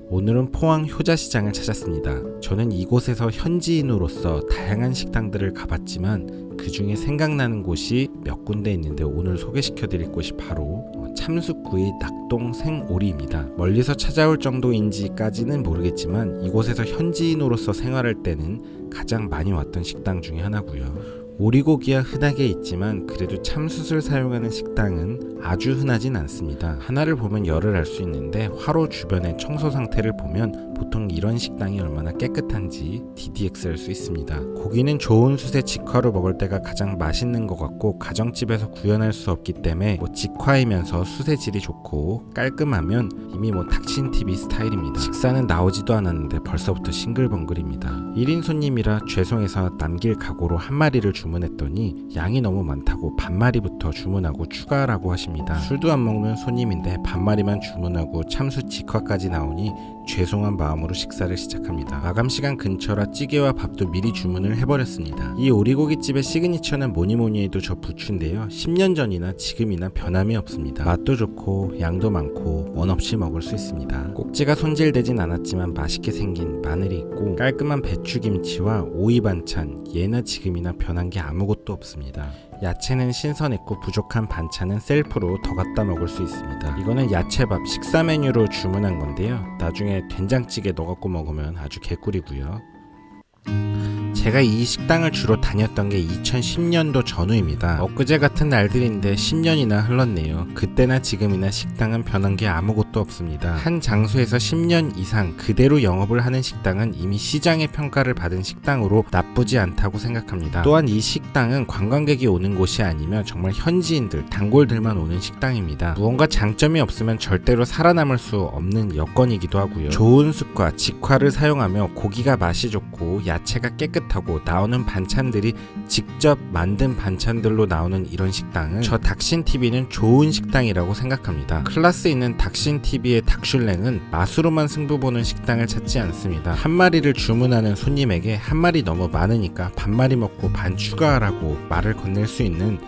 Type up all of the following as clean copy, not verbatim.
오늘은 포항 효자시장을 찾았습니다. 저는 이곳에서 현지인으로서 다양한 식당들을 가봤지만 그 중에 생각나는 곳이 몇 군데 있는데 오늘 소개시켜드릴 곳이 바로 참숯구이 낙동 생오리입니다. 멀리서 찾아올 정도인지까지는 모르겠지만 이곳에서 현지인으로서 생활할 때는 가장 많이 왔던 식당 중에 하나고요. 오리고기야 흔하게 있지만 그래도 참숯을 사용하는 식당은 아주 흔하진 않습니다. 하나를 보면 열을 알 수 있는데 화로 주변의 청소 상태를 보면 보통 이런 식당이 얼마나 깨끗한지 DDX할 수 있습니다. 고기는 좋은 숯에 직화로 먹을 때가 가장 맛있는 것 같고 가정집에서 구현할 수 없기 때문에 직화이면서 숯의 질이 좋고 깔끔하면 이미 닥친TV 스타일입니다. 식사는 나오지도 않았는데 벌써부터 싱글벙글입니다. 1인 손님이라 죄송해서 남길 각오로 한 마리를 주문했더니 양이 너무 많다고 반마리부터 주문하고 추가라고 하십니다. 술도 안 먹는 손님인데 반마리만 주문하고 참숯 직화까지 나오니 죄송한 마음으로 식사를 시작합니다. 마감시간 근처라 찌개와 밥도 미리 주문을 해버렸습니다. 이 오리고기집의 시그니처는 뭐니뭐니 해도 저 부추인데요. 10년 전이나 지금이나 변함이 없습니다. 맛도 좋고 양도 많고 원 없이 먹을 수 있습니다. 꼭지가 손질되진 않았지만 맛있게 생긴 마늘이 있고 깔끔한 배추김치와 오이 반찬, 예나 지금이나 변한 게 아무것도 없습니다. 야채는 신선했고 부족한 반찬은 셀프로 더 갖다 먹을 수 있습니다. 이거는 야채밥 식사 메뉴로 주문한 건데요. 나중에 된장찌개 넣어갖고 먹으면 아주 개꿀이고요. 제가 이 식당을 주로 다녔던 게 2010년도 전후입니다. 엊그제 같은 날들인데 10년이나 흘렀네요. 그때나 지금이나 식당은 변한 게 아무것도 없습니다. 한 장소에서 10년 이상 그대로 영업을 하는 식당은 이미 시장의 평가를 받은 식당으로 나쁘지 않다고 생각합니다. 또한 이 식당은 관광객이 오는 곳이 아니면 정말 현지인들, 단골들만 오는 식당입니다. 무언가 장점이 없으면 절대로 살아남을 수 없는 여건이기도 하고요. 좋은 숯과 직화를 사용하며 고기가 맛이 좋고 야채가 깨끗하고 나오는 반찬들이 직접 만든 반찬들로 나오는 이런 식당은 저 닥친TV는 좋은 식당이라고 생각합니다. 클래스 있는 닥친TV의 닥슐랭은 맛으로만 승부 보는 식당을 찾지 않습니다. 한 마리를 주문하는 손님에게 한 마리 너무 많으니까 반마리 먹고 반 추가하라고 말을 건넬 수 있는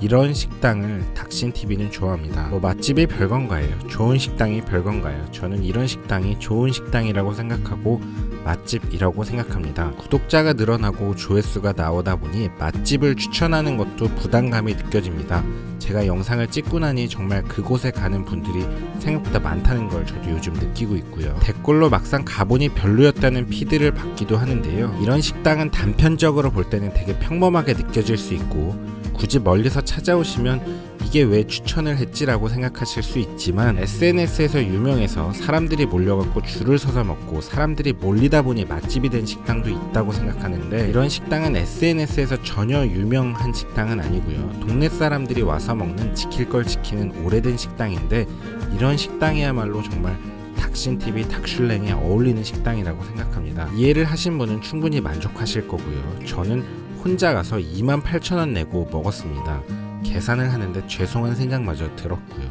이런 식당을 닥친TV는 좋아합니다. 맛집이 별건가요? 좋은 식당이 별건가요? 저는 이런 식당이 좋은 식당이라고 생각하고 맛집이라고 생각합니다. 구독자가 늘어나고 조회수가 나오다 보니 맛집을 추천하는 것도 부담감이 느껴집니다. 제가 영상을 찍고 나니 정말 그곳에 가는 분들이 생각보다 많다는 걸 저도 요즘 느끼고 있고요. 댓글로 막상 가보니 별로였다는 피드를 받기도 하는데요. 이런 식당은 단편적으로 볼 때는 되게 평범하게 느껴질 수 있고 굳이 멀리서 찾아오시면 이게 왜 추천을 했지라고 생각하실 수 있지만 SNS에서 유명해서 사람들이 몰려갖고 줄을 서서 먹고 사람들이 몰리다 보니 맛집이 된 식당도 있다고 생각하는데 이런 식당은 SNS에서 전혀 유명한 식당은 아니고요. 동네 사람들이 와서 먹는 지킬 걸 지키는 오래된 식당인데 이런 식당이야말로 정말 닥친TV 닥슐랭에 어울리는 식당이라고 생각합니다. 이해를 하신 분은 충분히 만족하실 거고요. 저는 혼자 가서 28,000원 내고 먹었습니다. 계산을 하는데 죄송한 생각마저 들었고요.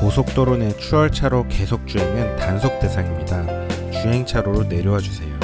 고속도로 내 추월차로 계속 주행은 단속 대상입니다. 주행차로로 내려와 주세요.